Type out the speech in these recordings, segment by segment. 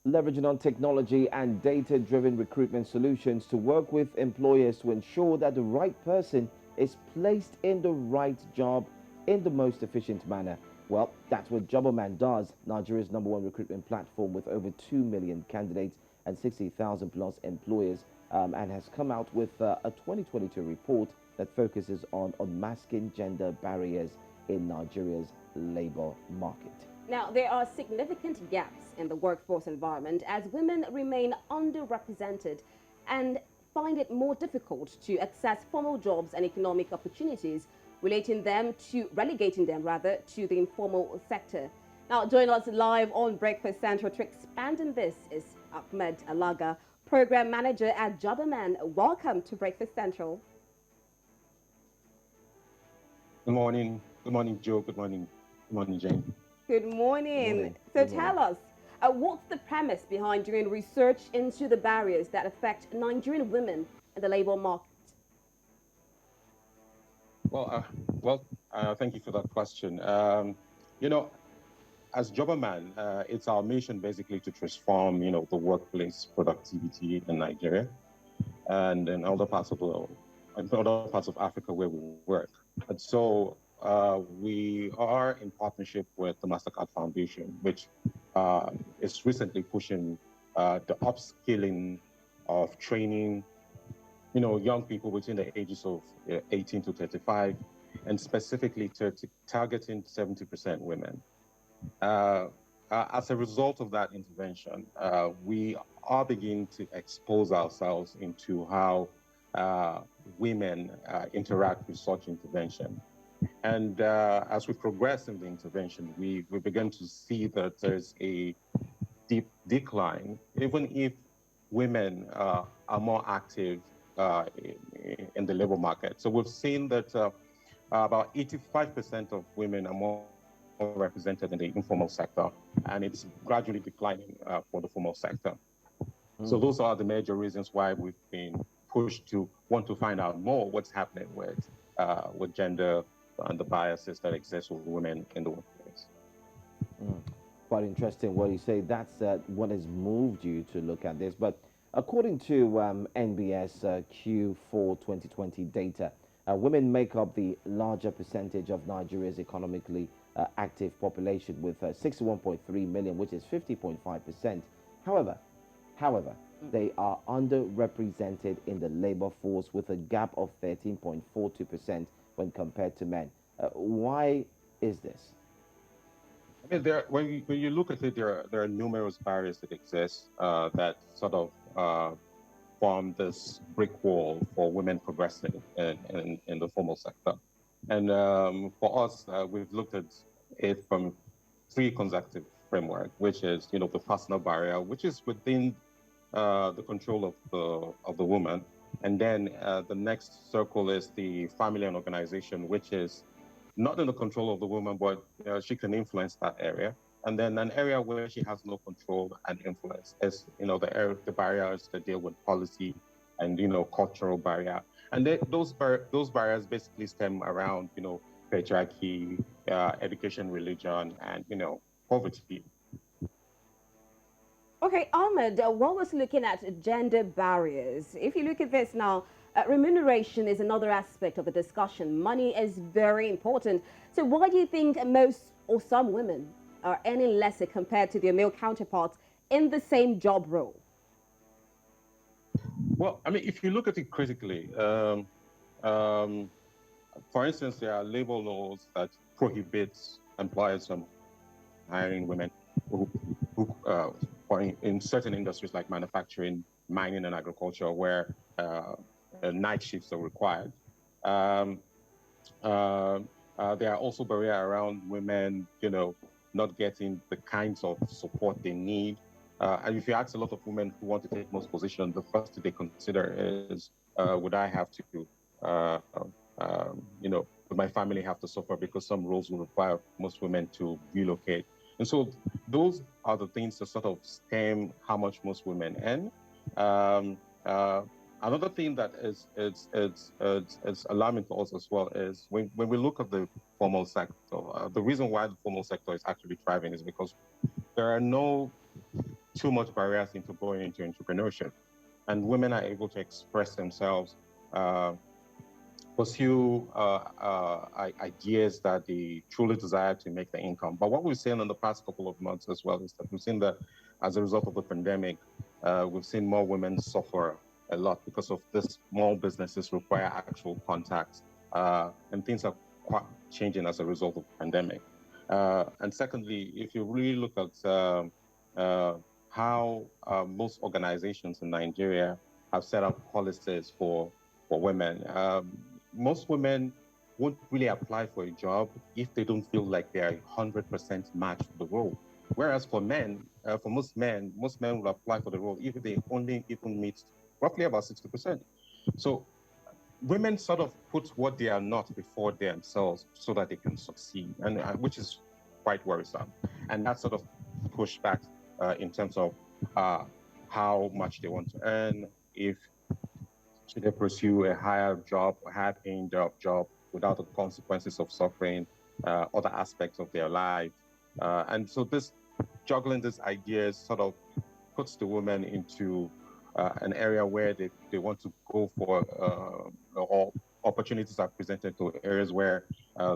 leveraging on technology and data-driven recruitment solutions to work with employers to ensure that the right person is placed in the right job in the most efficient manner. Well, that's what Jobberman does, Nigeria's #1 recruitment platform with over 2 million candidates and 60,000 plus employers, and has come out with a 2022 report that focuses on unmasking gender barriers in Nigeria's labor market. Now, there are significant gaps in the workforce environment as women remain underrepresented and find it more difficult to access formal jobs and economic opportunities, relegating them rather to the informal sector. Now, join us live on Breakfast Central to expand on this is Ahmed Alaga, Program Manager at Jobberman. Welcome to Breakfast Central. Good morning. Good morning, Joe. Good morning, Jane. Good morning. Good morning. So Good tell morning. us, what's the premise behind doing research into the barriers that affect Nigerian women in the labor market? Thank you for that question. You know, as Jobberman, it's our mission basically to transform, the workplace productivity in Nigeria and in other parts of the world, and other parts of Africa where we work. And so we are in partnership with the Mastercard Foundation, which is recently pushing the upskilling of training, young people between the ages of 18 to 35, and specifically targeting 70% women. As a result of that intervention, we are beginning to expose ourselves into how women interact with such intervention. And as we progress in the intervention, we begin to see that there's a deep decline, even if women are more active in the labor market. So we've seen that about 85% of women are more represented in the informal sector, and it's gradually declining for the formal sector. So those are the major reasons why we've been pushed to want to find out more what's happening with gender and the biases that exist with women in the workplace. Quite interesting what you say. That's what has moved you to look at this. But according to NBS Q4 2020 data, women make up the larger percentage of Nigeria's economically active population with 61.3 million, which is 50.5%. However, they are underrepresented in the labor force with a gap of 13.42% when compared to men. Why is this? I mean, when you look at it, there are numerous barriers that exist that sort of form this brick wall for women progressing in the formal sector. And for us, we've looked at it from three consecutive framework, which is, the personal barrier, which is within the control of the woman. And then the next circle is the family and organization, which is not in the control of the woman, but she can influence that area. And then an area where she has no control and influence is, the barriers that deal with policy and, cultural barrier. And those barriers basically stem around, patriarchy, education, religion, and, poverty. Okay, Ahmed, what was looking at gender barriers? If you look at this now, remuneration is another aspect of the discussion. Money is very important. So why do you think most or some women are earning lesser compared to their male counterparts in the same job role? Well, I mean, if you look at it critically, for instance, there are labor laws that prohibit employers from hiring women in certain industries like manufacturing, mining, and agriculture, where night shifts are required. There are also barriers around women, not getting the kinds of support they need. And if you ask a lot of women who want to take most positions, the first thing they consider is, would I have to, would my family have to suffer because some roles will require most women to relocate. And so those are the things that sort of stem how much most women earn. Another thing that is alarming to us as well is when we look at the formal sector, the reason why the formal sector is actually thriving is because there are no too much barriers into going into entrepreneurship. And women are able to express themselves, uh, pursue ideas that they truly desire to make the income. But what we've seen in the past couple of months as well is that we've seen that as a result of the pandemic, we've seen more women suffer a lot because of this. Small businesses require actual contacts, and things are quite changing as a result of the pandemic. And secondly, if you really look at uh, how most organizations in Nigeria have set up policies for women. Most women won't really apply for a job if they don't feel like they are 100% matched for the role. Whereas for men, for most men will apply for the role if they only even meet roughly about 60%. So women sort of put what they are not before themselves so that they can succeed, and which is quite worrisome. And that sort of push back in terms of uh, how much they want to earn, if should they pursue a higher job, a higher paying job without the consequences of suffering other aspects of their life. And so this juggling these ideas sort of puts the women into an area where they want to go for or opportunities are presented to areas where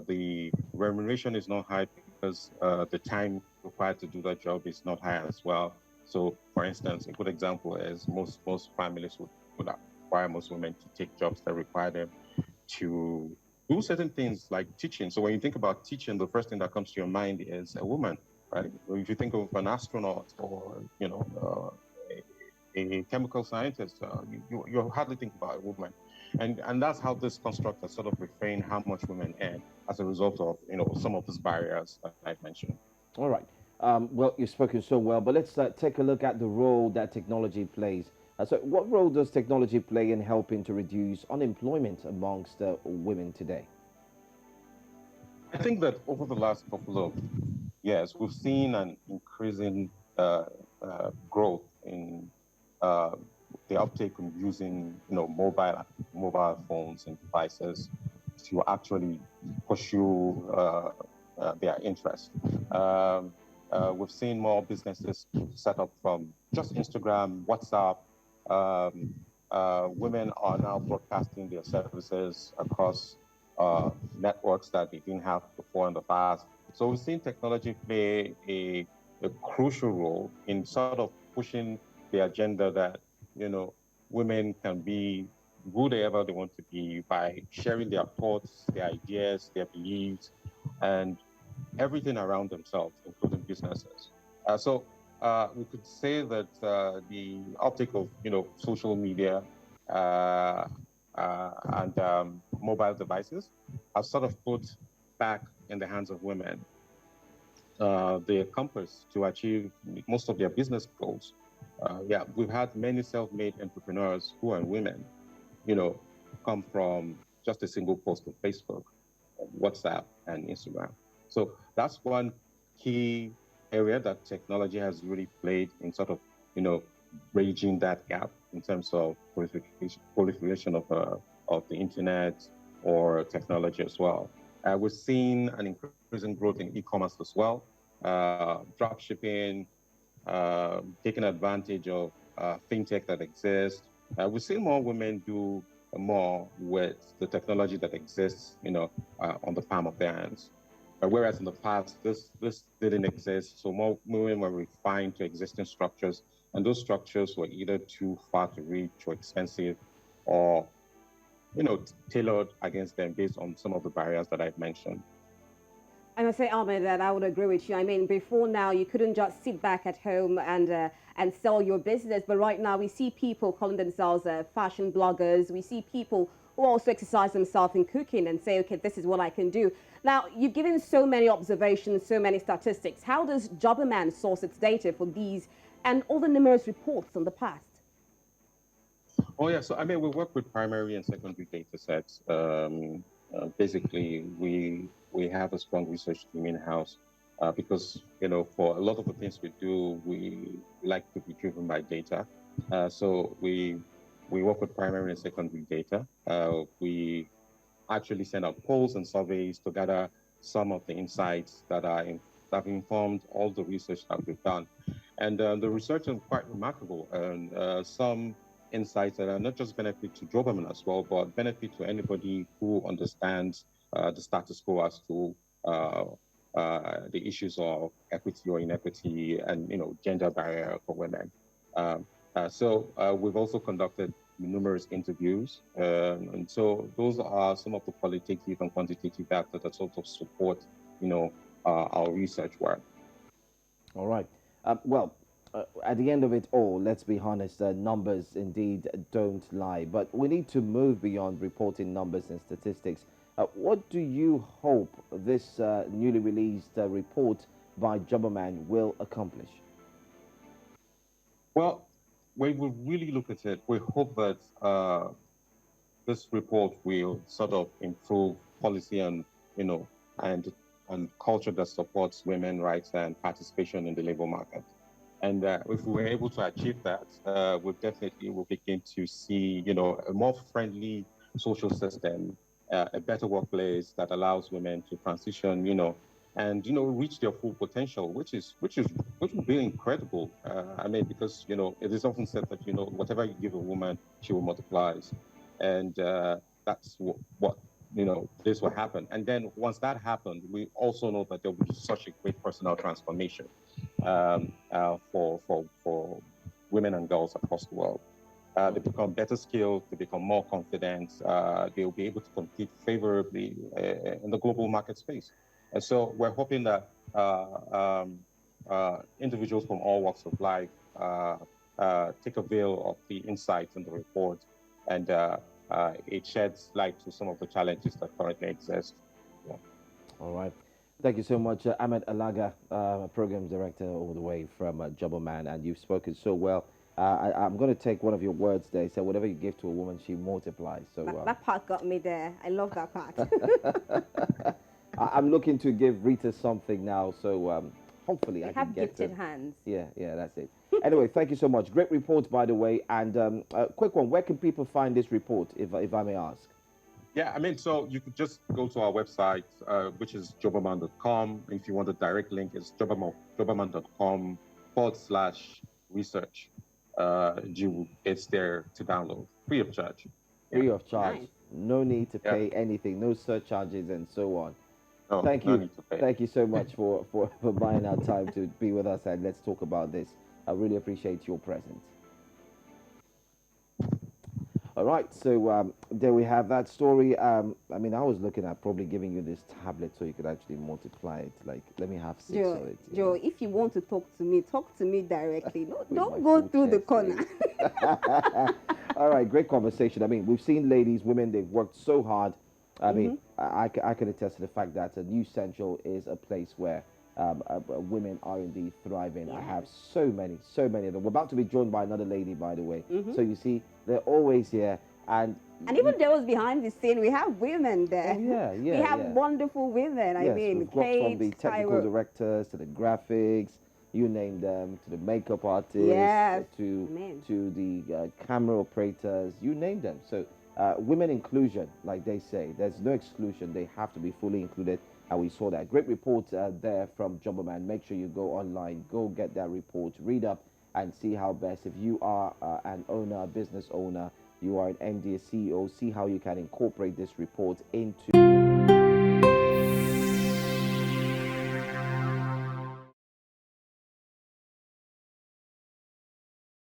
the remuneration is not high because the time required to do that job is not high as well. So, for instance, a good example is most families would require most women to take jobs that require them to do certain things like teaching. So when you think about teaching, the first thing that comes to your mind is a woman, right? If you think of an astronaut or a chemical scientist, you hardly think about a woman, and that's how this construct has sort of refrained how much women earn as a result of some of these barriers that I've mentioned. All right. Well, you've spoken so well, but let's take a look at the role that technology plays. So, what role does technology play in helping to reduce unemployment amongst women today? I think that over the last couple of years, we've seen an increasing uh, growth in uh, the uptake in using, mobile phones and devices to actually pursue their interests. Um, we've seen more businesses set up from just Instagram, WhatsApp. Um, Women are now broadcasting their services across networks that they didn't have before in the past. So we've seen technology play a crucial role in sort of pushing the agenda that, you know, women can be whoever they want to be by sharing their thoughts, their ideas, their beliefs, and everything around themselves, including businesses. We could say that the uptake of social media uh, and mobile devices have sort of put back in the hands of women their compass to achieve most of their business goals. Yeah, we've had many self-made entrepreneurs who are women, you know, come from just a single post on Facebook, WhatsApp, and Instagram. So that's one key area that technology has really played in sort of, you know, bridging that gap in terms of proliferation of the internet or technology as well. We're seeing an increasing growth in e-commerce as well, drop shipping, taking advantage of fintech that exists. We're seeing more women do more with the technology that exists, on the palm of their hands. Whereas in the past, this didn't exist, so more women were refined to existing structures, and those structures were either too far to reach or expensive, or tailored against them based on some of the barriers that I've mentioned. I must say, Ahmed, that I would agree with you. I mean, before now, you couldn't just sit back at home and sell your business. But right now, we see people calling themselves fashion bloggers. We see people who also exercise themselves in cooking and say, okay, this is what I can do. Now, you've given so many observations, so many statistics. How does Jobberman source its data for these and all the numerous reports from the past? Oh yeah, so I mean, we work with primary and secondary data sets. Basically, we have a strong research team in house because for a lot of the things we do, we like to be driven by data. So we work with primary and secondary data. We actually send out polls and surveys to gather some of the insights that have informed all the research that we've done. And the research is quite remarkable, and some insights that are not just benefit to Jobberman as well, but benefit to anybody who understands the status quo as to uh, the issues of equity or inequity and gender barrier for women. We've also conducted numerous interviews, and so those are some of the qualitative and quantitative data that sort of support our research work. All right. Well, at the end of it all, let's be honest, numbers indeed don't lie. But we need to move beyond reporting numbers and statistics. What do you hope this newly released report by Jobberman will accomplish? Well, when we really look at it, we hope that this report will sort of improve policy and and culture that supports women rights and participation in the labor market. And if we're able to achieve that, we definitely will begin to see, a more friendly social system, a better workplace that allows women to transition, and reach their full potential, which would be incredible. I mean, because it is often said that whatever you give a woman, she will multiply, and that's what this will happen. And then once that happened, we also know that there will be such a great personal transformation for women and girls across the world. They become better skilled, they become more confident, they'll be able to compete favorably in the global market space. And so we're hoping that individuals from all walks of life take avail of the insights in the report, and it sheds light to some of the challenges that currently exist. Yeah. All right. Thank you so much, Ahmed Alaga, Program Director all the way from Jobberman, and you've spoken so well. I'm going to take one of your words there. So whatever you give to a woman, she multiplies. So that part got me there. I love that part. I'm looking to give Rita something now, so hopefully I can have get gifted hands. Yeah, that's it. Anyway, thank you so much. Great report, by the way. And quick one, where can people find this report, if I may ask? Yeah, I mean, so you could just go to our website, which is jobberman.com. If you want a direct link, it's jobberman.com/research. It's there to download, free of charge. Free of charge. Nice. No need to pay anything, no surcharges and so on. No, Thank no you. need to pay. Thank you so much for buying our time to be with us, and let's talk about this. I really appreciate your presence. All right, so there we have that story. I mean, I was looking at probably giving you this tablet so you could actually multiply it. Like, let me have 6 Joe, of it. Joe, if you want to talk to me directly. No, With my don't go full through the chest, corner. All right, great conversation. I mean, we've seen ladies, women, they've worked so hard. I mean, I can attest to the fact that New Central is a place where women are indeed thriving. I have so many of them. We're about to be joined by another lady, by the way. So you see, they're always here. And even those behind the scene, we have women there. Oh, yeah, We have wonderful women. I yes, mean, we've got from the Kate, technical Tyra. directors to the graphics, you name them, to the makeup artists, Yes, to the camera operators, you name them. So women inclusion, like they say, there's no exclusion. They have to be fully included. And we saw that great report there from Jobberman. Make sure you go online, go get that report, read up, and see how best. If you are an owner, a business owner, you are an MD, a CEO, see how you can incorporate this report into